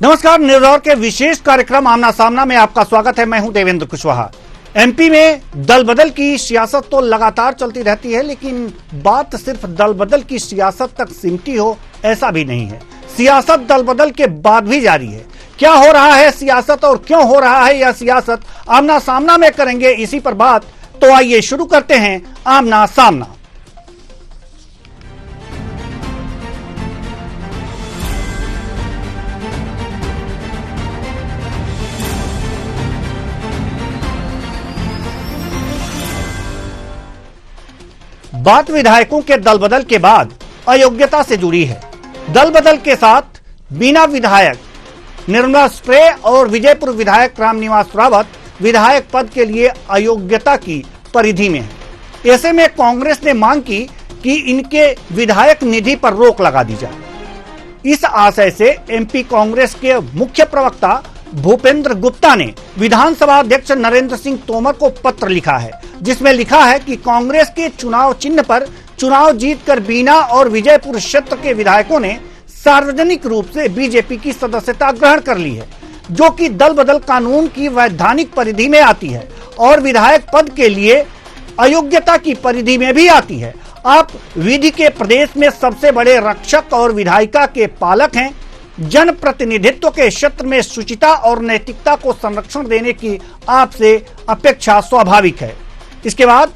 नमस्कार, news our के विशेष कार्यक्रम आमना सामना में आपका स्वागत है। मैं हूं देवेंद्र कुशवाहा। एमपी में दल बदल की सियासत तो लगातार चलती रहती है, लेकिन बात सिर्फ दल बदल की सियासत तक सिमटी हो ऐसा भी नहीं है। सियासत दल बदल के बाद भी जारी है। क्या हो रहा है सियासत और क्यों हो रहा है यह सियासत, आमना सामना में करेंगे इसी पर बात। तो आइए शुरू करते हैं आमना सामना। बात विधायकों के दल बदल के बाद अयोग्यता से जुड़ी है। दल बदल के साथ बीना विधायक निर्मला स्प्रे और विजयपुर विधायक रामनिवास रावत विधायक पद के लिए अयोग्यता की परिधि में है। ऐसे में कांग्रेस ने मांग की कि इनके विधायक निधि पर रोक लगा दी जाए। इस आशय से एमपी कांग्रेस के मुख्य प्रवक्ता भूपेंद्र गुप्ता ने विधानसभा अध्यक्ष नरेंद्र सिंह तोमर को पत्र लिखा है, जिसमें लिखा है कि कांग्रेस के चुनाव चिन्ह पर चुनाव जीतकर बीना और विजयपुर क्षेत्र के विधायकों ने सार्वजनिक रूप से बीजेपी की सदस्यता ग्रहण कर ली है, जो कि दल बदल कानून की वैधानिक परिधि में आती है और विधायक पद के लिए अयोग्यता की परिधि में भी आती है। आप विधि के प्रदेश में सबसे बड़े रक्षक और विधायिका के पालक हैं। जनप्रतिनिधित्व के क्षेत्र में शुचिता और नैतिकता को संरक्षण देने की आपसे अपेक्षा स्वाभाविक है। इसके बाद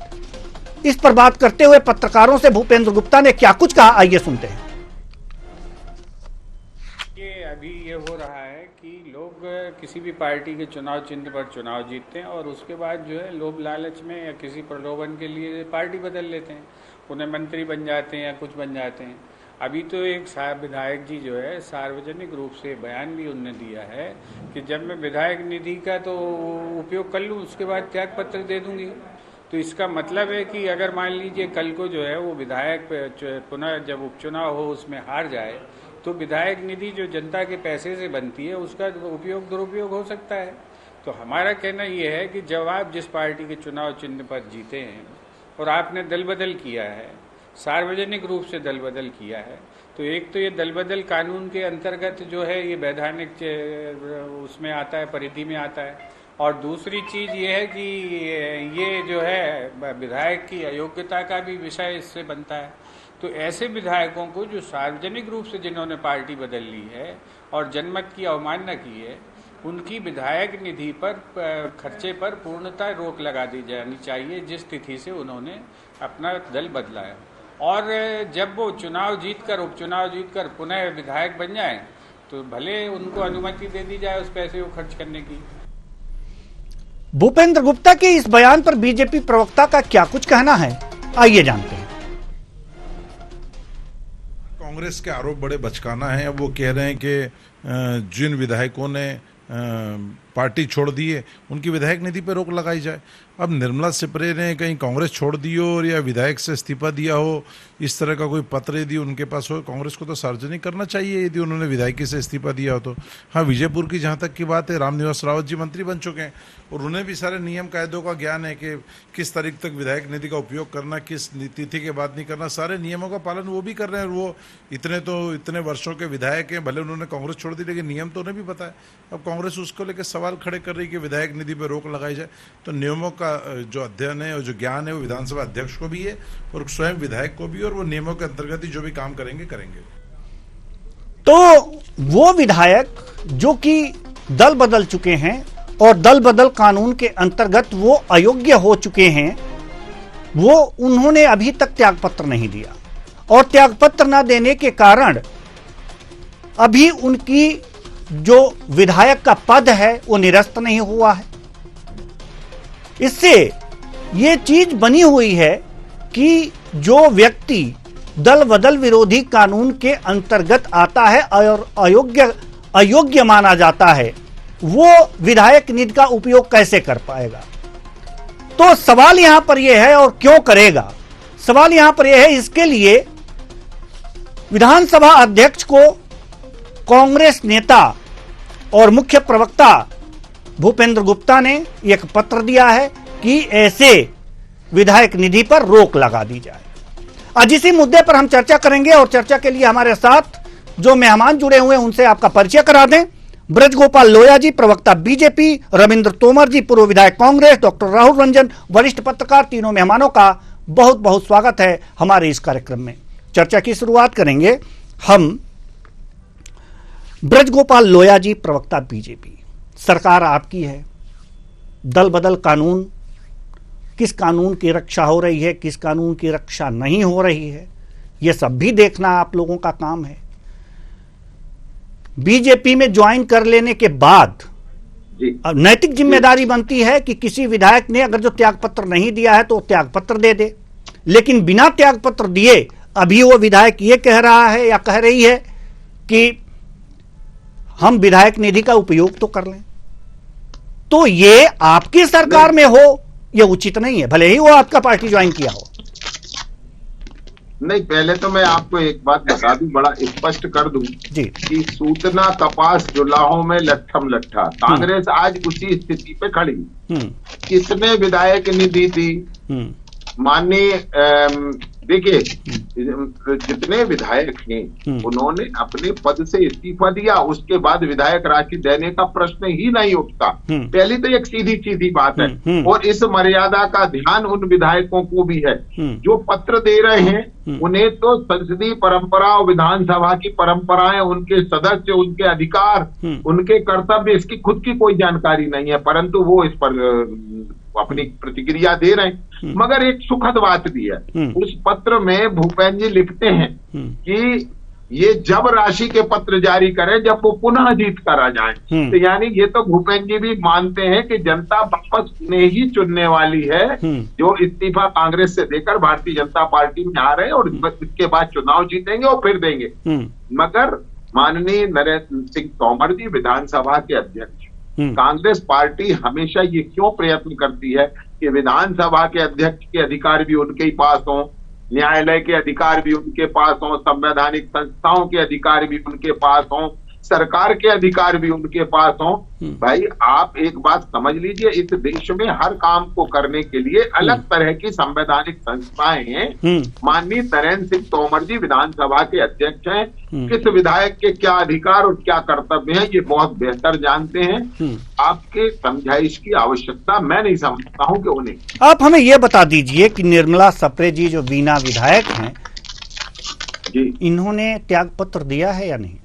इस पर बात करते हुए पत्रकारों से भूपेंद्र गुप्ता ने क्या कुछ कहा, आइए सुनते हैं। अभी ये हो रहा है कि लोग किसी भी पार्टी के चुनाव चिन्ह पर चुनाव जीतते हैं और उसके बाद जो है लोभ लालच में या किसी प्रलोभन के लिए पार्टी बदल लेते हैं, उन्हें मंत्री बन जाते हैं या कुछ बन जाते हैं। अभी तो एक विधायक जी जो है सार्वजनिक रूप से बयान भी उन्होंने दिया है कि जब मैं विधायक निधि का तो उपयोग कर लूँ उसके बाद त्याग पत्र दे दूंगी। तो इसका मतलब है कि अगर मान लीजिए कल को जो है वो विधायक पुनः जब उपचुनाव हो उसमें हार जाए तो विधायक निधि जो जनता के पैसे से बनती है उसका उपयोग दुरुपयोग हो सकता है। तो हमारा कहना ये है कि जब आप जिस पार्टी के चुनाव चिन्ह पर जीते हैं और आपने दल बदल किया है, सार्वजनिक रूप से दल बदल किया है, तो एक तो ये दल बदल कानून के अंतर्गत जो है ये वैधानिक उसमें आता है, परिधि में आता है। और दूसरी चीज़ ये है कि ये जो है विधायक की अयोग्यता का भी विषय इससे बनता है। तो ऐसे विधायकों को जो सार्वजनिक रूप से जिन्होंने पार्टी बदल ली है और जनमत की अवमानना की है, उनकी विधायक निधि पर खर्चे पर पूर्णतः रोक लगा दी जानी चाहिए, जिस तिथि से उन्होंने अपना दल बदला है। और जब वो चुनाव जीतकर उपचुनाव जीतकर पुनः विधायक बन जाएं तो भले उनको अनुमति दे दी जाए उस पैसे को खर्च करने की। भूपेंद्र गुप्ता के इस बयान पर बीजेपी प्रवक्ता का क्या कुछ कहना है, आइए जानते हैं। कांग्रेस के आरोप बड़े बचकाना है। वो कह रहे हैं कि जिन विधायकों ने पार्टी छोड़ दी है उनकी विधायक निधि पर रोक लगाई जाए। अब निर्मला स्प्रे ने कहीं कांग्रेस छोड़ दी हो या विधायक से इस्तीफा दिया हो, इस तरह का कोई पत्र यदि उनके पास हो, कांग्रेस को तो सार्वजनिक करना चाहिए यदि उन्होंने विधायकी से इस्तीफा दिया हो तो। हाँ, विजयपुर की जहाँ तक की बात है, रामनिवास रावत जी मंत्री बन चुके हैं और उन्हें भी सारे नियम कायदों का ज्ञान है कि किस तारीख तक विधायक निधि का उपयोग करना, किस तिथि के बाद नहीं करना, सारे नियमों का पालन वो भी कर रहे हैं। और वो इतने वर्षों के विधायक हैं, भले उन्होंने कांग्रेस छोड़ दी लेकिन नियम तो उन्हें भी पता है। अब कांग्रेस उसको लेकर सवाल खड़े कर रही है कि विधायक निधि पर रोक लगाई जाए। तो नियमों का जो अध्ययन है और जो ज्ञान है वो विधानसभा अध्यक्ष को भी है और स्वयं विधायक को भी, और वो नियमों के अंतर्गत ही जो भी काम करेंगे। तो वो विधायक जो कि दल बदल चुके हैं और दल बदल कानून के अंतर्गत वो अयोग्य हो चुके हैं, वो उन्होंने अभी तक त्यागपत्र नहीं दिया और त्यागपत्र न देने के कारण अभी उनकी जो विधायक का पद है वो निरस्त नहीं हुआ है। इससे ये चीज बनी हुई है कि जो व्यक्ति दल बदल विरोधी कानून के अंतर्गत आता है और अयोग्य माना जाता है, वो विधायक निधि का उपयोग कैसे कर पाएगा। तो सवाल यहां पर यह है, और क्यों करेगा, सवाल यहां पर यह है। इसके लिए विधानसभा अध्यक्ष को कांग्रेस नेता और मुख्य प्रवक्ता भूपेंद्र गुप्ता ने एक पत्र दिया है कि ऐसे विधायक निधि पर रोक लगा दी जाए। आज इसी मुद्दे पर हम चर्चा करेंगे और चर्चा के लिए हमारे साथ जो मेहमान जुड़े हुए हैं उनसे आपका परिचय करा दें। ब्रजगोपाल लोया जी प्रवक्ता बीजेपी, रविंद्र तोमर जी पूर्व विधायक कांग्रेस, डॉक्टर राहुल रंजन वरिष्ठ पत्रकार, तीनों मेहमानों का बहुत बहुत स्वागत है हमारे इस कार्यक्रम में। चर्चा की शुरुआत करेंगे हम ब्रजगोपाल लोया जी प्रवक्ता बीजेपी। सरकार आपकी है, दल बदल कानून, किस कानून की रक्षा हो रही है, किस कानून की रक्षा नहीं हो रही है, यह सब भी देखना आप लोगों का काम है। बीजेपी में ज्वाइन कर लेने के बाद नैतिक जिम्मेदारी बनती है कि किसी विधायक ने अगर जो त्यागपत्र नहीं दिया है तो त्यागपत्र दे दे, लेकिन बिना त्यागपत्र दिए अभी वो विधायक ये कह रहा है या कह रही है कि हम विधायक निधि का उपयोग तो कर लें, तो ये आपकी सरकार में हो ये उचित नहीं है, भले ही वो आपका पार्टी ज्वाइन किया हो। नहीं, पहले तो मैं आपको एक बात बता दूं, बड़ा स्पष्ट कर दूं जी कि सूतना कपास जुलाहों में लट्ठम लट्ठा, कांग्रेस आज उसी स्थिति पे खड़ी। किसने विधायक निधि दी? माननीय देखिए, जितने विधायक हैं उन्होंने अपने पद से इस्तीफा दिया, उसके बाद विधायक राशि देने का प्रश्न ही नहीं उठता। पहली तो एक सीधी सीधी बात है, और इस मर्यादा का ध्यान उन विधायकों को भी है जो पत्र दे रहे हैं। उन्हें तो संसदीय परंपरा और विधानसभा की परंपराएं, उनके सदस्य, उनके अधिकार, उनके कर्तव्य, इसकी खुद की कोई जानकारी नहीं है, परंतु वो इस पर अपनी प्रतिक्रिया दे रहे हैं। मगर एक सुखद बात भी है, उस पत्र में भूपेंद्र जी लिखते हैं कि ये जब राशि के पत्र जारी करें जब वो पुनः जीत कर आ जाए। तो यानी ये तो भूपेंद्र जी भी मानते हैं कि जनता वापस उन्हें ही चुनने वाली है जो इस्तीफा कांग्रेस से देकर भारतीय जनता पार्टी में आ रहे हैं, और इसके बाद चुनाव जीतेंगे और फिर देंगे। मगर माननीय नरेंद्र सिंह तोमर जी विधानसभा के अध्यक्ष, कांग्रेस पार्टी हमेशा ये क्यों प्रयत्न करती है कि विधानसभा के अध्यक्ष के अधिकार भी उनके ही पास हों, न्यायालय के अधिकार भी उनके पास हों, संवैधानिक संस्थाओं के अधिकार भी उनके पास हों, सरकार के अधिकार भी उनके पास हों। भाई आप एक बात समझ लीजिए, इस देश में हर काम को करने के लिए अलग तरह की संवैधानिक संस्थाएं हैं। माननीय नरेंद्र सिंह तोमर जी विधानसभा के अध्यक्ष हैं, किस विधायक के क्या अधिकार और क्या कर्तव्य हैं ये बहुत बेहतर जानते हैं। आपके समझाइश की आवश्यकता मैं नहीं समझता हूं कि उन्हें। आप हमें ये बता दीजिए कि निर्मला सप्रे जी जो बीना विधायक हैं जी, इन्होंने त्यागपत्र दिया है या नहीं?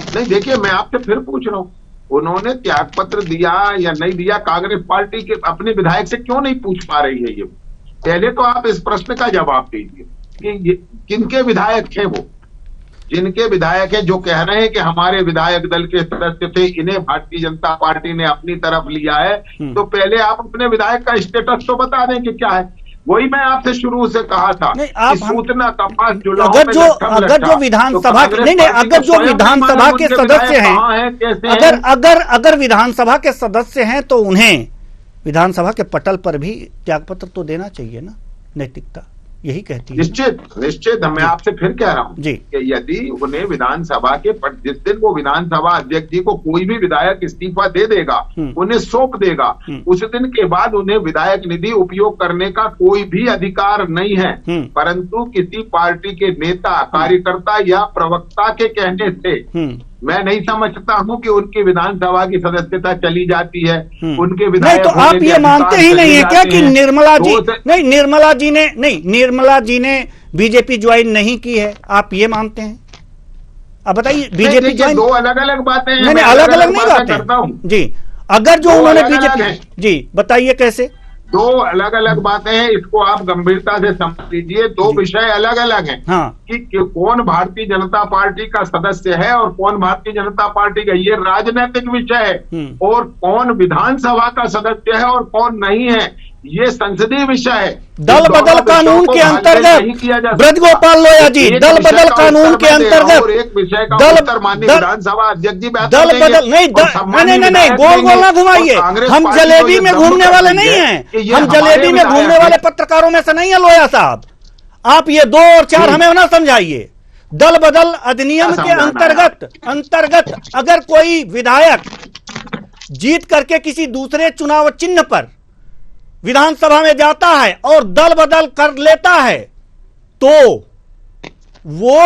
नहीं, देखिए मैं आपसे फिर पूछ रहा हूँ, उन्होंने त्यागपत्र दिया या नहीं दिया, कांग्रेस पार्टी के अपने विधायक से क्यों नहीं पूछ पा रही है? ये पहले तो आप इस प्रश्न का जवाब दीजिए कि किनके विधायक थे वो, जिनके विधायक है जो कह रहे हैं कि हमारे विधायक दल के सदस्य थे, इन्हें भारतीय जनता पार्टी ने अपनी तरफ लिया है। तो पहले आप अपने विधायक का स्टेटस तो बता दें कि क्या है। वही मैं आपसे शुरू से कहा था कि सूचना कपास जुलाहों में अगर जो विधानसभा नहीं, अगर जो विधानसभा के सदस्य हैं, अगर विधानसभा के सदस्य हैं तो उन्हें विधानसभा के पटल पर भी त्यागपत्र तो देना चाहिए ना, नैतिकता यही कहती है। निश्चित मैं आपसे फिर कह रहा हूं कि यदि उन्हें विधानसभा के जिस दिन वो विधानसभा अध्यक्ष जी को कोई भी विधायक इस्तीफा दे देगा, उन्हें सौंप देगा, उस दिन के बाद उन्हें विधायक निधि उपयोग करने का कोई भी अधिकार नहीं है। परंतु किसी पार्टी के नेता, कार्यकर्ता या प्रवक्ता के कहने से मैं नहीं समझता हूं कि उनकी विधानसभा की सदस्यता चली जाती है। उनके विधायक नहीं, तो आप ये मानते ही नहीं है क्या कि निर्मला जी ने बीजेपी ज्वाइन नहीं की है? आप ये मानते हैं? अब बताइए, बीजेपी ज्वाइन, दो अलग अलग बातें हैं। नहीं, अलग अलग नहीं बातें जी। अगर जो उन्होंने बीजेपी, जी बताइए कैसे? दो अलग अलग बातें हैं, इसको आप गंभीरता से समझ लीजिए। दो विषय अलग अलग हैं। कि कौन भारतीय जनता पार्टी का सदस्य है और कौन भारतीय जनता पार्टी का, ये राजनीतिक विषय है। और कौन विधानसभा का सदस्य है और कौन नहीं है ये संसदीय विषय है। दल बदल कानून के अंतर्गत ब्रजगोपाल लोया जी, दल बदल कानून के अंतर्गत एक विषय का उत्तर माननीय विधानसभा अध्यक्ष जी दल बदल नहीं, गोल गोल ना घुमाइए। हम जलेबी में घूमने वाले नहीं हैं, हम जलेबी में घूमने वाले पत्रकारों में से नहीं है लोया साहब। आप ये 2 और 4 हमें ना समझाइए। दल बदल अधिनियम के अंतर्गत अगर कोई विधायक जीत करके किसी दूसरे चुनाव चिन्ह पर विधानसभा में जाता है और दल बदल कर लेता है तो वो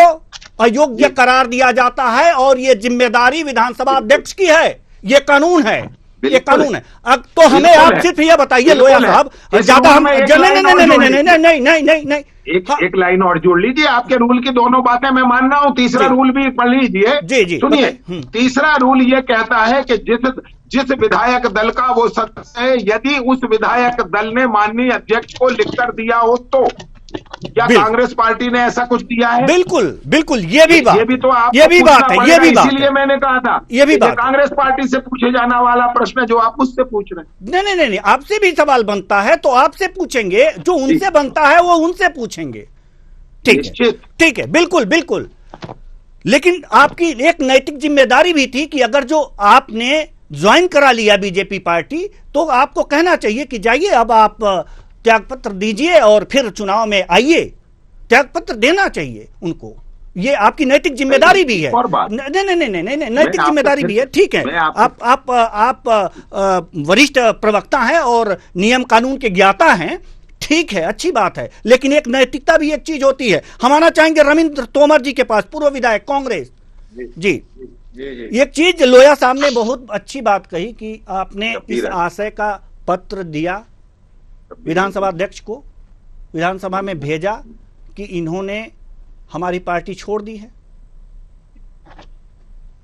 अयोग्य करार दिया जाता है और ये जिम्मेदारी विधानसभा अध्यक्ष की है। ये कानून है, ये कानून है। अब तो हमें आप सिर्फ ये बताइए लोया साहब, ज्यादा हम नहीं एक लाइन और जोड़ लीजिए। आपके रूल की दोनों बातें मैं मान रहा हूं, तीसरा रूल भी पढ़ लीजिए। जी सुनिए, तीसरा रूल ये कहता है कि जिस विधायक दल का वो सदस्य है, यदि उस विधायक दल ने माननीय अध्यक्ष को लिखकर दिया हो तो। क्या कांग्रेस पार्टी ने ऐसा कुछ दिया है? बिल्कुल बिल्कुल, ये भी बात, ये भी तो आप, ये भी बात है, ये भी बात, इसीलिए मैंने कहा था ये भी बात कांग्रेस पार्टी से पूछे जाने वाला प्रश्न जो आप मुझसे पूछ रहे हैं। नहीं, आपसे भी सवाल बनता है तो आपसे पूछेंगे, जो उनसे बनता है वो उनसे पूछेंगे। ठीक है, बिल्कुल बिल्कुल। लेकिन आपकी एक नैतिक जिम्मेदारी भी थी कि अगर जो आपने ज्वाइन करा लिया बीजेपी पार्टी, तो आपको कहना चाहिए कि जाइए अब आप त्यागपत्र दीजिए और फिर चुनाव में आइए। त्यागपत्र देना चाहिए उनको, ये आपकी नैतिक जिम्मेदारी भी है। नहीं, नैतिक जिम्मेदारी भी है। ठीक है, आप वरिष्ठ प्रवक्ता हैं और नियम कानून के ज्ञाता हैं, ठीक है, अच्छी बात है। लेकिन एक नैतिकता भी एक चीज होती है। हम आना चाहेंगे रविंद्र तोमर जी के पास, पूर्व विधायक कांग्रेस जी। एक चीज लोया साहब ने बहुत अच्छी बात कही कि आपने इस आशय का पत्र दिया विधानसभा अध्यक्ष को, विधानसभा में भेजा कि इन्होंने हमारी पार्टी छोड़ दी है।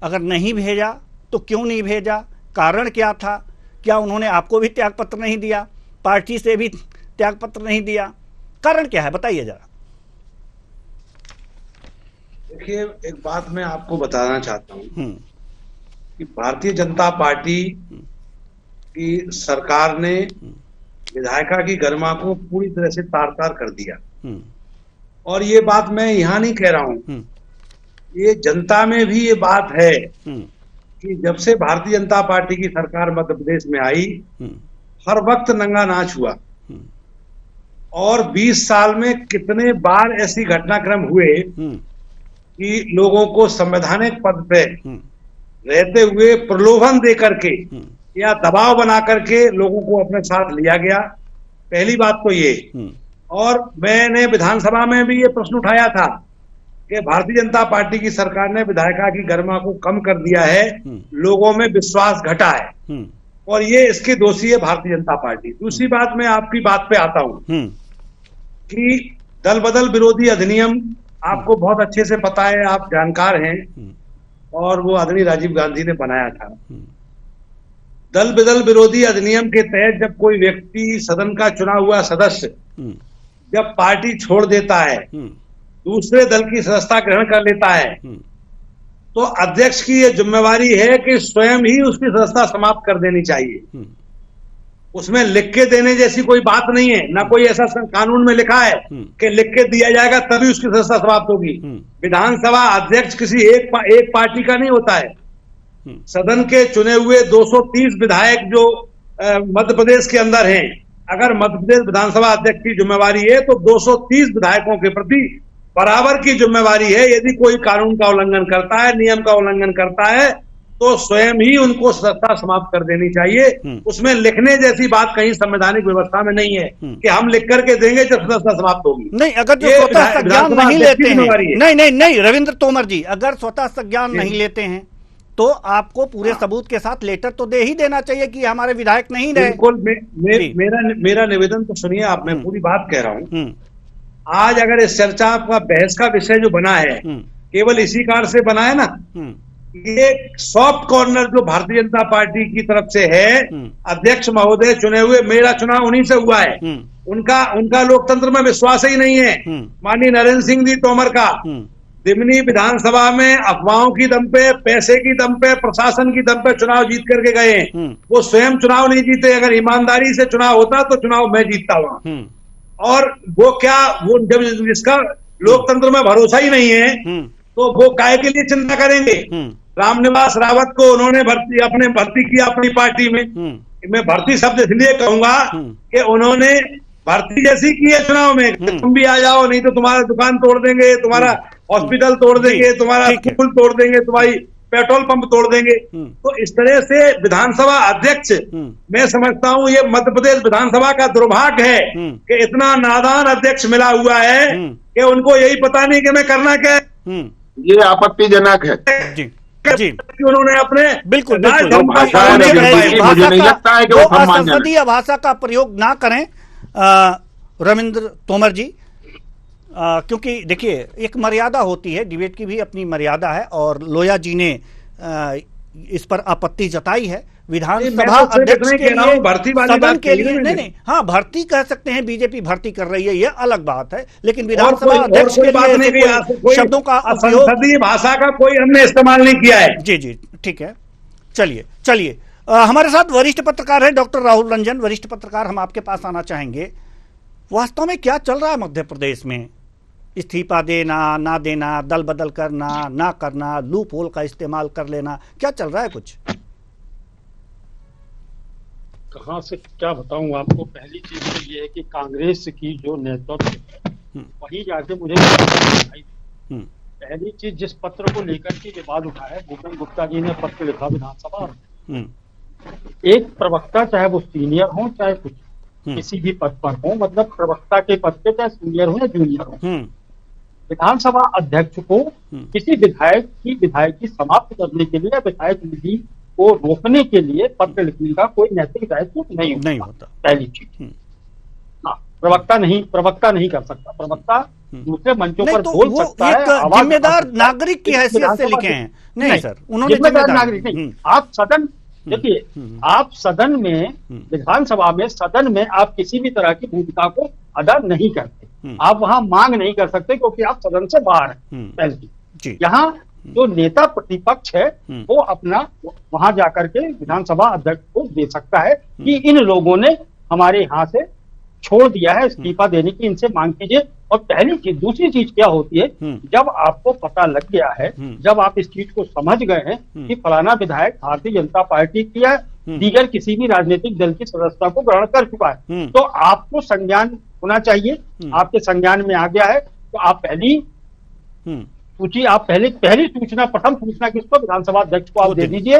अगर नहीं भेजा तो क्यों नहीं भेजा, कारण क्या था? क्या उन्होंने आपको भी त्यागपत्र नहीं दिया, पार्टी से भी त्यागपत्र नहीं दिया? कारण क्या है, बताइए जरा। देखिए, एक बात मैं आपको बताना चाहता हूं कि भारतीय जनता पार्टी की सरकार ने विधायिका की गरिमा को पूरी तरह से तार-तार कर दिया। और ये बात मैं यहाँ नहीं कह रहा हूं, ये जनता में भी ये बात है कि जब से भारतीय जनता पार्टी की सरकार मध्य प्रदेश में आई, हर वक्त नंगा नाच हुआ। और 20 साल में कितने बार ऐसी घटनाक्रम हुए कि लोगों को संवैधानिक पद पे रहते हुए प्रलोभन दे करके या दबाव बना करके लोगों को अपने साथ लिया गया। पहली बात तो ये। और मैंने विधानसभा में भी ये प्रश्न उठाया था कि भारतीय जनता पार्टी की सरकार ने विधायिका की गरिमा को कम कर दिया है, लोगों में विश्वास घटा है, और ये इसके दोषी है भारतीय जनता पार्टी। दूसरी बात, मैं आपकी बात पे आता हूं कि दल बदल विरोधी अधिनियम आपको बहुत अच्छे से पता है, आप जानकार हैं, और वो आदरणीय राजीव गांधी ने बनाया था। दल बदल विरोधी अधिनियम के तहत जब कोई व्यक्ति सदन का चुना हुआ सदस्य जब पार्टी छोड़ देता है, दूसरे दल की सदस्यता ग्रहण कर लेता है, तो अध्यक्ष की यह जिम्मेवारी है कि स्वयं ही उसकी सदस्यता समाप्त कर देनी चाहिए। उसमें लिख के देने जैसी कोई बात नहीं है, ना कोई ऐसा कानून में लिखा है कि लिख के दिया जाएगा तभी उसकी सदस्यता समाप्त होगी। विधानसभा अध्यक्ष किसी एक पार्टी का नहीं होता है। सदन के चुने हुए 230 विधायक जो मध्य प्रदेश के अंदर हैं, अगर मध्य प्रदेश विधानसभा अध्यक्ष की जिम्मेवारी है तो 230 विधायकों के प्रति बराबर की जिम्मेवारी है। यदि कोई कानून का उल्लंघन करता है, नियम का उल्लंघन करता है, तो स्वयं ही उनको सदस्यता समाप्त कर देनी चाहिए। उसमें लिखने जैसी बात कहीं संवैधानिक व्यवस्था में नहीं है कि हम लिख करके देंगे जब सदस्यता समाप्त होगी। नहीं, अगर जो स्वतः संज्ञान नहीं लेते हैं, नहीं रविंद्र तोमर जी, अगर स्वतः संज्ञान नहीं लेते हैं तो आपको पूरे सबूत के साथ लेटर तो दे ही देना चाहिए कि हमारे विधायक नहीं रहे। बिल्कुल, मेरा निवेदन तो सुनिए आप, मैं पूरी बात कह रहा हूँ। आज अगर इस चर्चा का बहस का विषय जो बना है, केवल इसी कारण से बना है ना, ये सॉफ्ट कॉर्नर जो भारतीय जनता पार्टी की तरफ से है, अध्यक्ष महोदय चुने हुए, मेरा चुनाव उन्हीं से हुआ है, उनका लोकतंत्र में विश्वास ही नहीं है। माननीय नरेंद्र सिंह जी तोमर का दिमनी विधानसभा में अफवाहों की दम पे, पैसे की दम पे, प्रशासन की दम पे चुनाव जीत करके गए हैं। वो स्वयं चुनाव नहीं जीते। अगर ईमानदारी से चुनाव होता तो चुनाव मैं जीतता वहां। और वो क्या, वो जब जिसका लोकतंत्र में भरोसा ही नहीं है तो वो काहे के लिए चिंता करेंगे। रामनिवास रावत को उन्होंने भर्ती किया अपनी पार्टी में। मैं भर्ती शब्द इसलिए कहूंगा कि उन्होंने भर्ती जैसी की है चुनाव में, तुम भी आ जाओ, नहीं तो तुम्हारा दुकान तोड़ देंगे, तुम्हारा हॉस्पिटल तोड़ देंगे, तुम्हारा स्कूल तोड़ देंगे, तुम्हारी पेट्रोल पंप तोड़ देंगे। तो इस तरह से विधानसभा अध्यक्ष, मैं समझता हूं ये मध्य प्रदेश विधानसभा का दुर्भाग्य है कि इतना नादान अध्यक्ष मिला हुआ है कि उनको यही पता नहीं कि मैं करना क्या है। ये आपत्तिजनक है। जी जी, उन्होंने अपने बिल्कुल राज बिल्कुल। धर्म का भाषा पालन है, नहीं कर लेकिन पाए। ये मुझे नहीं लगता है कि वो सम्मानजनक है। असंसदीय भाषा का प्रयोग ना करें रविंद्र तोमर जी, क्योंकि देखिए एक मर्यादा होती है, डिबेट की भी अपनी मर्यादा है, और लोया जी ने इस पर आपत्ति जताई है। विधानसभा अध्यक्ष के लिए, भर्ती वाली सदन बात के कही लिए, ना नहीं मैंने। नहीं, हाँ भर्ती कह सकते हैं, बीजेपी भर्ती कर रही है, ये अलग बात है, लेकिन और विधानसभा कोई अध्यक्ष के बात लिए नहीं ऐसे की, कोई शब्दों का उपयोग, संसदीय भाषा का कोई हमने इस्तेमाल नहीं किया है। जी जी ठीक है, चलिए चलिए। हमारे साथ वरिष्ठ पत्रकार है डॉक्टर राहुल रंजन। वरिष्ठ पत्रकार, हम आपके पास आना चाहेंगे, वास्तव में क्या चल रहा है मध्य प्रदेश में? इस्तीफा देना ना देना, दल बदल करना ना करना, लूप होल का इस्तेमाल कर लेना, क्या चल रहा है कुछ? कहाँ से क्या बताऊं आपको। पहली चीज तो ये है कि कांग्रेस की जो नेतृत्व है वही जाके मुझे दिखाई। पहली चीज, जिस पत्र को लेकर के विवाद उठा है, भूपेन गुप्ता जी ने पत्र लिखा विधानसभा में। एक प्रवक्ता, चाहे वो सीनियर हो चाहे कुछ किसी भी पद पर हो, मतलब प्रवक्ता के पद पे चाहे सीनियर हो या जूनियर हो, विधानसभा अध्यक्ष को किसी विधायक की विधायकी समाप्त करने के लिए, विधायक निधि को रोकने के लिए पत्र लिखने का कोई नैतिक दायित्व नहीं होता। पहली चीज, हाँ, प्रवक्ता नहीं कर सकता। प्रवक्ता दूसरे मंचों पर तो बोल सकता है, आवाज जिम्मेदार नागरिक की हैसियत से लिखे हैं। नहीं सर, उन्होंने जिम्मेदार नागरिक नहीं। आप सदन, देखिए, आप सदन में, विधानसभा में, सदन में आप किसी भी तरह की भूमिका को अदा नहीं करते। आप वहां मांग नहीं कर सकते क्योंकि आप सदन से बाहर हैं। पहली, यहाँ जो नेता प्रतिपक्ष है वो अपना वहां जाकर के विधानसभा अध्यक्ष को दे सकता है कि इन लोगों ने हमारे यहाँ से छोड़ दिया है, इस्तीफा देने की इनसे मांग कीजिए। और पहली चीज, दूसरी चीज क्या होती है, जब आपको पता लग गया है, जब आप इस चीज को समझ गए हैं कि फलाना विधायक भारतीय जनता पार्टी की या दीगर किसी भी राजनीतिक दल की सदस्यता को ग्रहण कर चुका है, तो आपको संज्ञान होना चाहिए। आपके संज्ञान में आ गया है तो आप पहली सूचना, प्रथम सूचना किसको, विधानसभा अध्यक्ष को आप दे दीजिए।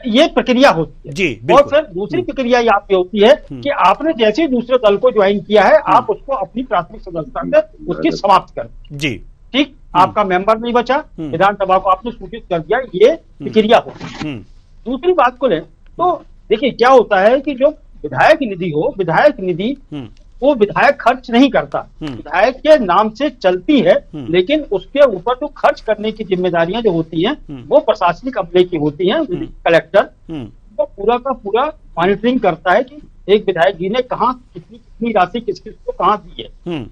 ये प्रक्रिया होती है जी। और फिर दूसरी प्रक्रिया यहाँ पे होती है कि आपने जैसे ही दूसरे दल को ज्वाइन किया है, आप उसको अपनी प्राथमिक सदस्यता से उसकी समाप्त कर जी। ठीक, आपका मेंबर नहीं बचा, विधानसभा को आपने सूचित कर दिया, ये प्रक्रिया होती है। दूसरी बात को ले तो देखिए क्या होता है कि जो विधायक निधि हो, विधायक निधि वो विधायक खर्च नहीं करता, विधायक के नाम से चलती है, लेकिन उसके ऊपर जो खर्च करने की जिम्मेदारियां जो होती हैं वो प्रशासनिक अमले की होती हैं। कलेक्टर वो पूरा का पूरा मॉनिटरिंग करता है कि एक विधायक जी ने कहाँ कितनी राशि किस किस को कहाँ दी है।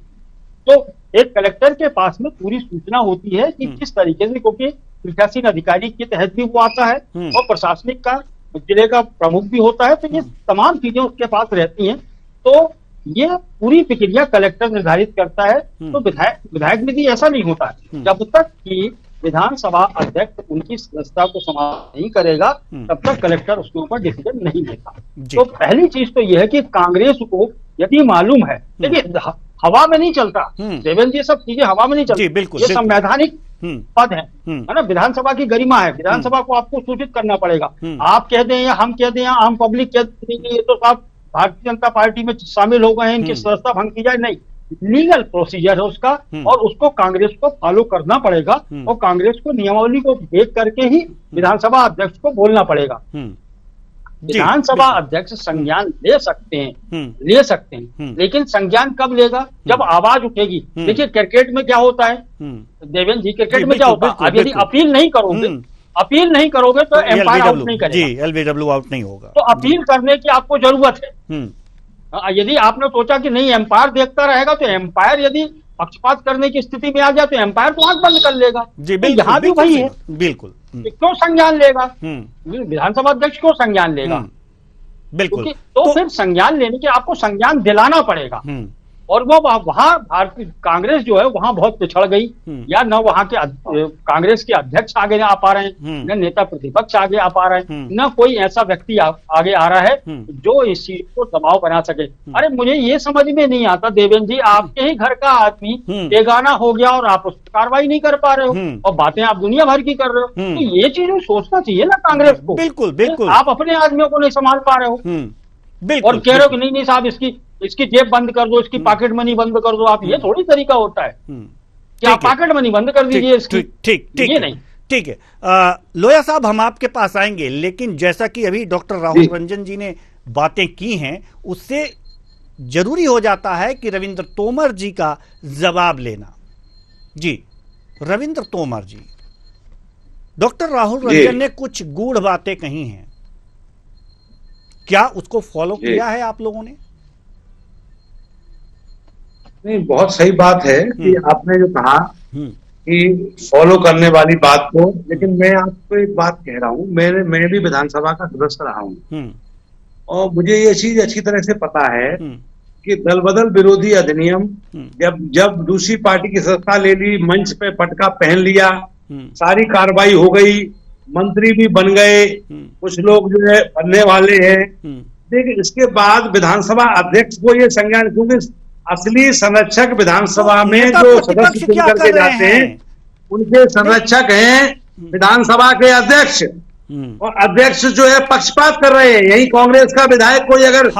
तो एक कलेक्टर के पास में पूरी सूचना होती है कि किस तरीके से, क्योंकि पीठासीन अधिकारी के तहत भी वो आता है और प्रशासनिक का जिले का प्रमुख भी होता है, तो ये तमाम चीजें उसके पास रहती हैं। तो ये पूरी प्रक्रिया कलेक्टर निर्धारित करता है। तो विधायक निधि ऐसा नहीं होता है, जब तक कि विधानसभा अध्यक्ष उनकी सदस्यता को समाप्त नहीं करेगा तब तक कलेक्टर उसके ऊपर डिसीजन नहीं लेता। तो पहली चीज तो यह है कि कांग्रेस को यदि मालूम है, देखिए हवा में नहीं चलता देवेंद्र जी, सब चीजें हवा में नहीं चलती, बिल्कुल, ये संवैधानिक पद है ना, विधानसभा की गरिमा है, विधानसभा को आपको सूचित करना पड़ेगा। आप कह दें या हम कह दें या आम पब्लिक कह देंगे ये तो साहब भारतीय जनता पार्टी में शामिल हो गए हैं, इनकी सदस्यता भंग की जाए, नहीं, लीगल प्रोसीजर है उसका और उसको कांग्रेस को फॉलो करना पड़ेगा और कांग्रेस को नियमावली को देख करके ही विधानसभा अध्यक्ष को बोलना पड़ेगा। विधानसभा अध्यक्ष संज्ञान ले सकते हैं, लेकिन संज्ञान कब लेगा, जब आवाज उठेगी। देखिए क्रिकेट में क्या होता है देवेंद्र जी, क्रिकेट में क्या होता है, अब यदि अपील नहीं करोगे तो एम्पायर आउट नहीं करेगा, एलबीडब्ल्यू आउट नहीं होगा। तो अपील करने की आपको जरूरत है। यदि आपने सोचा कि नहीं एम्पायर देखता रहेगा, तो एम्पायर यदि पक्षपात करने की स्थिति में आ गया तो एम्पायर तो आंख बंद कर लेगा। यहाँ भी वही है, बिल्कुल। क्यों संज्ञान लेगा विधानसभा अध्यक्ष, क्यों संज्ञान लेगा, बिल्कुल। तो फिर संज्ञान लेने के आपको संज्ञान दिलाना पड़ेगा। और वो वहां भारतीय कांग्रेस जो है वहां बहुत पिछड़ गई, या न वहां के कांग्रेस के अध्यक्ष आगे आ पा रहे हैं, न नेता प्रतिपक्ष आगे आ पा रहे हैं, न कोई ऐसा व्यक्ति आगे आ रहा है जो इस चीज को दबाव बना सके। अरे मुझे ये समझ में नहीं आता देवेंद्र जी, आपके ही घर का आदमी बेगाना हो गया और आप उस पर कार्रवाई नहीं कर पा रहे हो और बातें आप दुनिया भर की कर रहे हो, तो ये चीजें सोचना चाहिए ना कांग्रेस को। बिल्कुल बिल्कुल, आप अपने आदमियों को नहीं संभाल पा रहे हो और कह रहे हो कि नहीं साहब इसकी जेब बंद कर दो, इसकी पॉकेट मनी बंद कर दो। आप ये थोड़ी तरीका होता है। क्या पॉकेट मनी बंद कर दीजिए इसकी। ठीक ये नहीं, ठीक है। लोया साहब, हम आपके पास आएंगे, लेकिन जैसा कि अभी डॉक्टर राहुल रंजन जी ने बातें की हैं, उससे जरूरी हो जाता है कि रविंद्र तोमर जी का जवाब लेना। जी रविंद्र तोमर जी, डॉक्टर राहुल रंजन ने कुछ गूढ़ बातें कही हैं, क्या उसको फॉलो किया है आप लोगों ने? नहीं, बहुत सही बात है कि आपने जो कहा कि फॉलो करने वाली बात को, लेकिन मैं आपको एक बात कह रहा हूं, मैं भी विधानसभा का सदस्य रहा हूं और मुझे ये चीज अच्छी तरह से पता है कि दल बदल विरोधी अधिनियम जब दूसरी पार्टी की सत्ता ले ली, मंच पे पटका पहन लिया, सारी कार्रवाई हो गई, मंत्री भी बन गए, कुछ लोग जो है बनने वाले हैं, लेकिन इसके बाद विधानसभा अध्यक्ष को ये संज्ञान, क्योंकि असली संरक्षक विधानसभा में जो सदस्य चुन करके जाते हैं उनके संरक्षक हैं विधानसभा के अध्यक्ष, और अध्यक्ष जो है पक्षपात कर रहे हैं। यही कांग्रेस का विधायक कोई अगर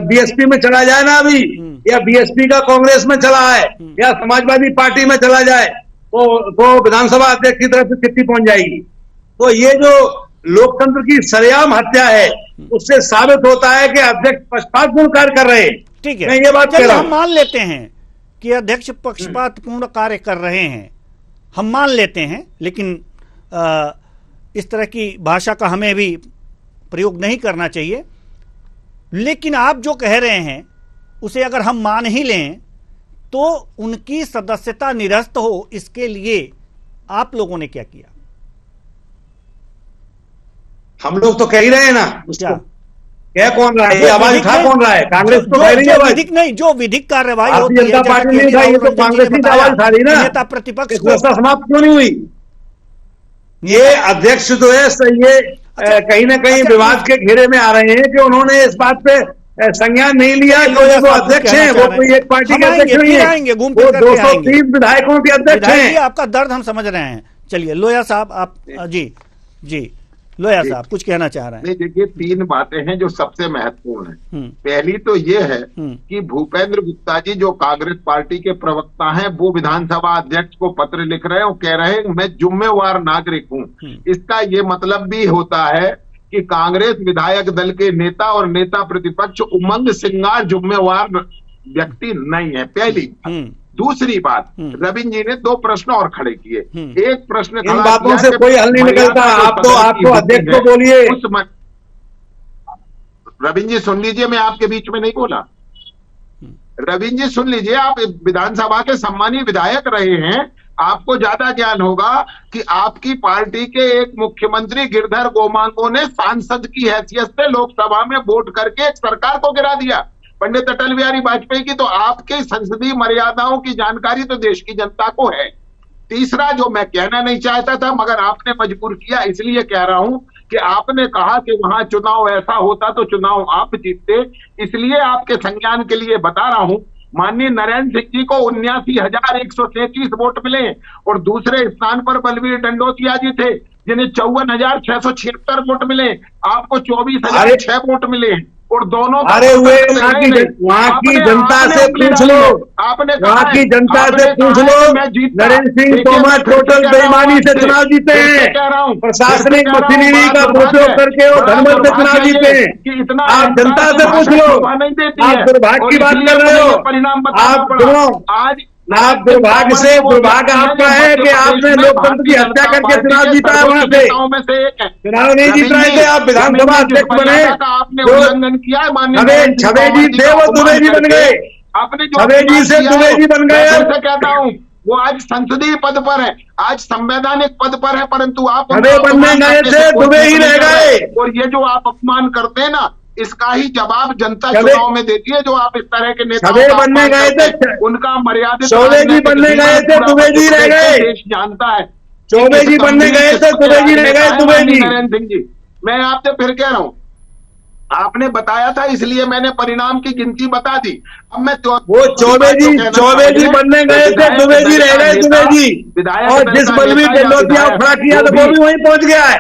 बीएसपी में चला जाए ना अभी, या बीएसपी का कांग्रेस में चला है, या समाजवादी पार्टी में चला जाए, तो विधानसभा अध्यक्ष की तरफ से चिट्ठी पहुंच जाएगी। तो ये जो लोकतंत्र की सरेआम हत्या है, उससे साबित होता है कि अध्यक्ष पक्षपातपूर्ण कार्य कर रहे हैं। ठीक है, मैं ये बात कह रहा हूं। हम मान लेते हैं कि अध्यक्ष पक्षपातपूर्ण कार्य कर रहे हैं, हम मान लेते हैं, लेकिन इस तरह की भाषा का हमें भी प्रयोग नहीं करना चाहिए। लेकिन आप जो कह रहे हैं उसे अगर हम मान ही लें तो उनकी सदस्यता निरस्त हो, इसके लिए आप लोगों ने क्या किया? हम लोग तो कह ही रहे हैं ना, क्या कह कौन रहा है, ये आवाज उठा कौन रहा है? कांग्रेस तो कह रही है, विधिक नहीं, जो विधिक कार्यवाही होती भारतीय जनता पार्टी नहीं उठाई, तो कांग्रेस की आवाज उठा रही ना। नेता प्रतिपक्ष समाप्त क्यों नहीं हुई? ये अध्यक्ष जो है ये कहीं ना कहीं विवाद के घेरे में आ रहे हैं कि उन्होंने इस बात पे संज्ञान नहीं लिया कि वो अध्यक्ष हैं, वो कोई एक पार्टी के अध्यक्ष नहीं है, वो 230 विधायकों के अध्यक्ष हैं। आपका दर्द हम समझ रहे हैं। चलिए लोया साहब, आप जी लोया साहब कुछ कहना चाह रहे हैं? नहीं, देखिए, 3 बातें हैं जो सबसे महत्वपूर्ण है। पहली तो ये है कि भूपेंद्र गुप्ता जी जो कांग्रेस पार्टी के प्रवक्ता हैं, वो विधानसभा अध्यक्ष को पत्र लिख रहे हैं और कह रहे हैं मैं जिम्मेवार नागरिक हूं। इसका ये मतलब भी होता है कि कांग्रेस विधायक दल के नेता और नेता प्रतिपक्ष उमंग सिंगार जिम्मेवार व्यक्ति नहीं है, पहली। दूसरी बात, रविंद्र जी ने 2 प्रश्न और खड़े किए। एक प्रश्न, इन बातों से कोई हल नहीं निकलता, आपको अध्यक्ष को बोलिए। रविंद्र जी सुन लीजिए, मैं आपके बीच में नहीं बोला। रविंद्र जी सुन लीजिए, आप विधानसभा के सम्मानीय विधायक रहे हैं, आपको ज्यादा ज्ञान होगा कि आपकी पार्टी के एक मुख्यमंत्री गिरधर गोमांगो ने सांसद की हैसियत से लोकसभा में वोट करके एक सरकार को गिरा दिया, पंडित अटल बिहारी वाजपेयी की। तो आपके संसदीय मर्यादाओं की जानकारी तो देश की जनता को है। तीसरा, जो मैं कहना नहीं चाहता था मगर आपने मजबूर किया, इसलिए कह रहा हूं कि आपने कहा कि वहां चुनाव ऐसा होता तो चुनाव आप जीतते, इसलिए आपके संज्ञान के लिए बता रहा हूं। माननीय नरेंद्र सिंह जी को 79,133 वोट मिले और दूसरे स्थान पर बलवीर डंडोतिया जी थे जिन्हें 54,676 वोट मिले। आपको 24,006 वोट मिले और दोनों। अरे हुए वहाँ की जनता से पूछ लो, आपने वहाँ की जनता से पूछ लो। नरेंद्र सिंह तोमर टोटल बेईमानी से चुनाव जीते हैं, प्रशासनिक मशीनरी का उपयोग करके वो धनबल से चुनाव जीते हैं। आप जनता से पूछ लो, आप दुर्भाग्य की बात कर रहे हो। आप सुनो, आप दुर्भाग्य से, दुर्भाग्य आपका है कि आपने लोकतंत्र की हत्या करके चुनाव जीता है। वहां से चुनाव नहीं जीत रहे थे, आप विधानसभा अध्यक्ष बने। उल्लंघन किया है माननीय छवे जी थे, वो दुबे जी बन गए। आपने छवे जी से दुबे जी बन गए। कहता हूँ वो आज संसदीय पद पर है, आज संवैधानिक पद पर है, परंतु आप बनने गए थे, दुबे ही रह गए। और ये जो आप अपमान करते हैं ना, इसका ही जवाब जनता चुनाव में देती है। जो आप इस तरह के नेता बनने गए थे, उनका मर्यादित चौबे जी बनने गए थे, दुबे जी रह गए। देश जानता है, चौबे जी बनने गए थे, दुबे जी रह गए। दुबे जी, नरेंद्र सिंह जी, मैं आपसे फिर कह रहा हूँ, आपने बताया था इसलिए मैंने परिणाम की गिनती बता दी। अब मैं वो चौबे जी बनने गए थे, दुबे जी रह गए। दुबे जी, और जिस बलवीर डंडोतिया खड़ा किया तो वो भी वहीं पहुंच गया है।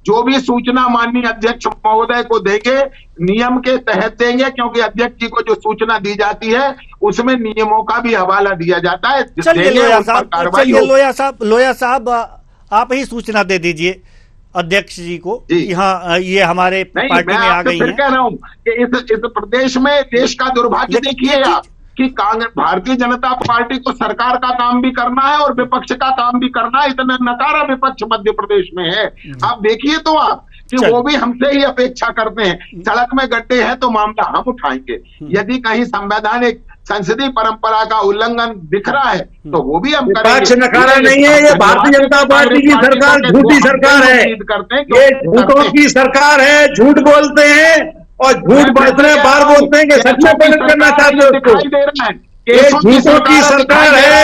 जो भी सूचना माननीय अध्यक्ष महोदय को देंगे, नियम के तहत देंगे, क्योंकि अध्यक्ष जी को जो सूचना दी जाती है उसमें नियमों का भी हवाला दिया जाता है। चलिए लोया साहब आप ही सूचना दे दीजिए अध्यक्ष जी को कि हाँ ये हमारे पार्टी में आ गई है। कह रहा हूं कि इस प्रदेश में देश का दुर्भाग्य देखिए आप कि भारतीय जनता पार्टी को सरकार का काम भी करना है और विपक्ष का काम भी करना है। इतना नकारा विपक्ष मध्य प्रदेश में है। आप देखिए तो आप कि वो भी हमसे ही अपेक्षा करते हैं। सड़क में गड्ढे हैं तो मामला हम उठाएंगे, यदि कहीं संवैधानिक संसदीय परंपरा का उल्लंघन दिख रहा है तो वो भी हम करेंगे। नकारा नहीं है, ये भारतीय जनता पार्टी की सरकार झूठी सरकार है, ये झूठों की सरकार है। झूठ बोलते हैं और झूठ इतने बार बोलते हैं कि सच में पलट करना चाहते हो उसको। ये झूठों की सरकार है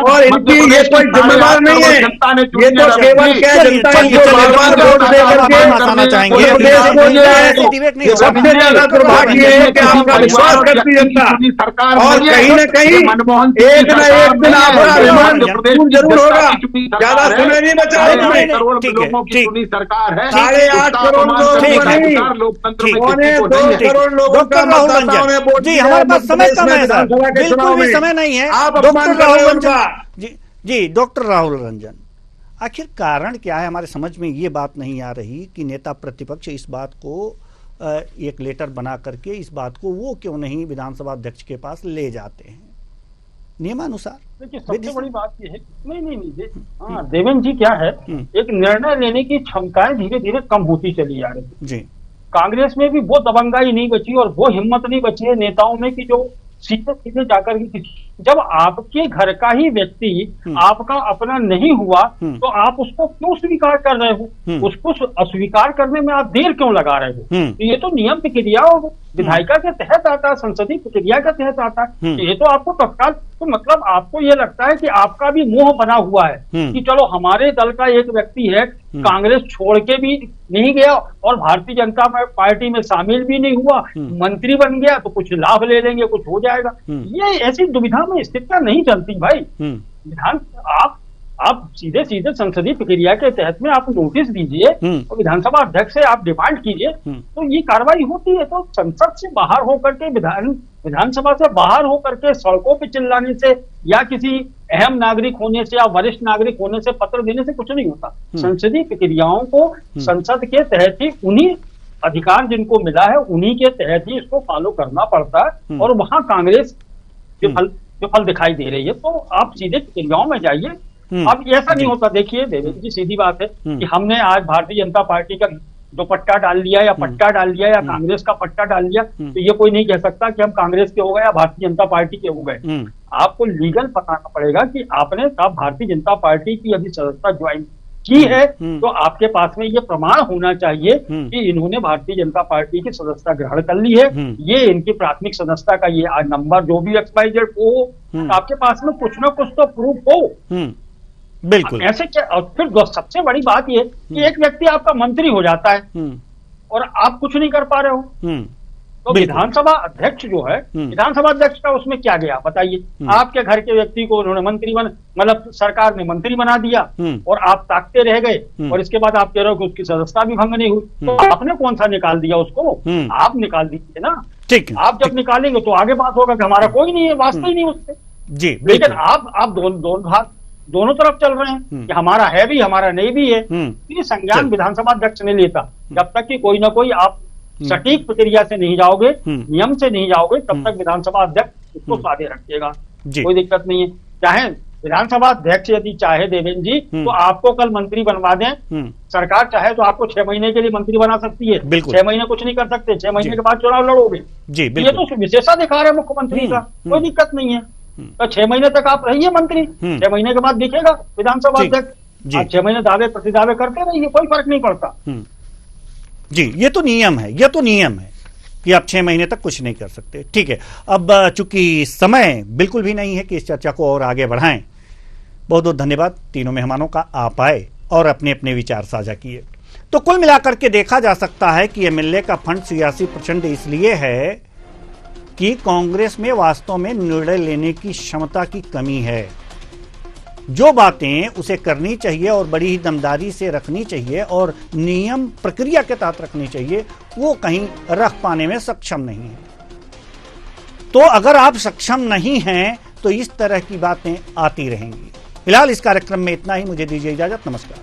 और इनकी ये कोई जिम्मेदार नहीं है। ये तो केवल क्या जनता को बार-बार वोट दे करके ये सबसे ज्यादा दुर्भाग्य है कि आपका विश्वास करती जनता और कहीं न कहीं एक न एक दिन आपका अभिमान जरूर होगा। ज्यादा समय नहीं बचा है। सरकार है 8.5 करोड़ लोग, पौने 2 करोड़ लोगों का मतदाताओं ने वोट दिया। हमारे पास समय कम है, बिल्कुल भी समय नहीं है। डॉक्टर राहुल रंजन जी डॉक्टर राहुल रंजन, आखिर कारण क्या है? हमारे समझ में ये बात नहीं आ रही कि नेता प्रतिपक्ष इस बात को एक लेटर बना करके इस बात को वो क्यों नहीं विधानसभा अध्यक्ष के पास ले जाते हैं नियमानुसार। देखिए सबसे बड़ी बात ये है, नहीं हाँ देवेंद्र जी क्या है, एक निर्णय लेने की क्षमताएं धीरे धीरे कम होती चली जा रही जी। कांग्रेस में भी वो दबंगाई नहीं बची और वो हिम्मत नहीं बची है नेताओं में कि जो सीधे सीधे जाकर के जब आपके घर का ही व्यक्ति आपका अपना नहीं हुआ तो आप उसको क्यों स्वीकार कर रहे हो? उसको अस्वीकार करने में आप देर क्यों लगा रहे हो? ये तो नियम प्रक्रिया और विधायिका के तहत आता है, संसदीय प्रक्रिया के तहत आता है। ये तो आपको तत्काल तो मतलब आपको ये लगता है कि आपका भी मोह बना हुआ है कि चलो हमारे दल का एक व्यक्ति है, कांग्रेस छोड़ के भी नहीं गया और भारतीय जनता पार्टी में शामिल भी नहीं हुआ, मंत्री बन गया तो कुछ लाभ ले लेंगे, कुछ हो जाएगा। ये ऐसी दुविधा में स्थितियां नहीं चलती भाई। विधान आप सीधे सीधे संसदीय प्रक्रिया के तहत में आप नोटिस दीजिए और विधानसभा अध्यक्ष से आप डिमांड कीजिए तो ये कार्रवाई होती है। तो संसद से बाहर होकर के विधानसभा से बाहर होकर के सड़कों पे चिल्लाने से या किसी अहम नागरिक होने से या वरिष्ठ नागरिक होने से पत्र देने से कुछ नहीं होता। संसदीय प्रक्रियाओं को संसद के तहत ही उन्हीं अधिकार जिनको मिला है उन्हीं के तहत ही इसको फॉलो करना पड़ता है और वहां कांग्रेस जो फल दिखाई दे रही है तो आप सीधे प्रक्रियाओं में जाइए। अब ऐसा नहीं होता। देखिए देवेंद्र जी सीधी बात है कि हमने आज भारतीय जनता पार्टी का दुपट्टा डाल लिया या पट्टा डाल लिया या कांग्रेस का पट्टा डाल लिया तो ये कोई नहीं कह सकता कि हम कांग्रेस के हो गए या भारतीय जनता पार्टी के हो गए। आपको लीगल बताना पड़ेगा कि आपने भारतीय जनता पार्टी की यदि सदस्यता ज्वाइन की है तो आपके पास में ये प्रमाण होना चाहिए कि इन्होंने भारतीय जनता पार्टी की सदस्यता ग्रहण कर ली है। ये इनकी प्राथमिक सदस्यता का ये नंबर जो भी XYZ हो आपके पास में कुछ ना कुछ तो प्रूफ हो। बिल्कुल ऐसे और फिर सबसे बड़ी बात ये कि एक व्यक्ति आपका मंत्री हो जाता है और आप कुछ नहीं कर पा रहे हो तो विधानसभा अध्यक्ष जो है विधानसभा अध्यक्ष का उसमें क्या गया बताइए? आपके घर के व्यक्ति को उन्होंने मंत्री मतलब सरकार ने मंत्री बना दिया और आप ताकते रह गए और इसके बाद आप कह रहे हो कि उसकी सदस्यता भी भंग नहीं हुई तो आपने कौन सा निकाल दिया उसको? आप निकाल दीजिए ना। ठीक, आप जब निकालेंगे तो आगे बात होगा कि हमारा कोई नहीं है, वास्ता ही नहीं उससे जी। लेकिन आप दोनों तरफ चल रहे हैं कि हमारा है भी हमारा नहीं भी है। ये संज्ञान विधानसभा अध्यक्ष ने लेता जब तक कि कोई ना कोई आप सटीक प्रक्रिया से नहीं जाओगे, नियम से नहीं जाओगे तब तक विधानसभा अध्यक्ष उसको साधे रखेगा। कोई दिक्कत नहीं है। चाहे विधानसभा अध्यक्ष यदि चाहे देवेंद्र जी तो आपको कल मंत्री बनवा दें, सरकार चाहे तो आपको 6 महीने के लिए मंत्री बना सकती है। 6 महीने कुछ नहीं कर सकते, 6 महीने के बाद चुनाव लड़ोगे। ये तो विशेषाधिकार है मुख्यमंत्री का, कोई दिक्कत नहीं है। तो 6 महीने तक आप रहिए मंत्री, 6 महीने के बाद दिखेगा विधानसभा अध्यक्ष। 6 महीने दावे प्रतिदावे करते रहिए, कोई फर्क नहीं पड़ता जी। ये तो नियम है, ये तो नियम है कि आप 6 महीने तक कुछ नहीं कर सकते। ठीक है, अब चूंकि समय बिल्कुल भी नहीं है कि इस चर्चा को और आगे बढ़ाएं, बहुत बहुत धन्यवाद तीनों मेहमानों का, आप आए और अपने अपने विचार साझा किए। तो कुल मिलाकर के देखा जा सकता है कि एमएलए का फंड सियासी प्रचंड इसलिए है कि कांग्रेस में वास्तव में निर्णय लेने की क्षमता की कमी है। जो बातें उसे करनी चाहिए और बड़ी ही दमदारी से रखनी चाहिए और नियम प्रक्रिया के तहत रखनी चाहिए वो कहीं रख पाने में सक्षम नहीं है। तो अगर आप सक्षम नहीं हैं तो इस तरह की बातें आती रहेंगी। फिलहाल इस कार्यक्रम में इतना ही, मुझे दीजिए इजाजत, नमस्कार।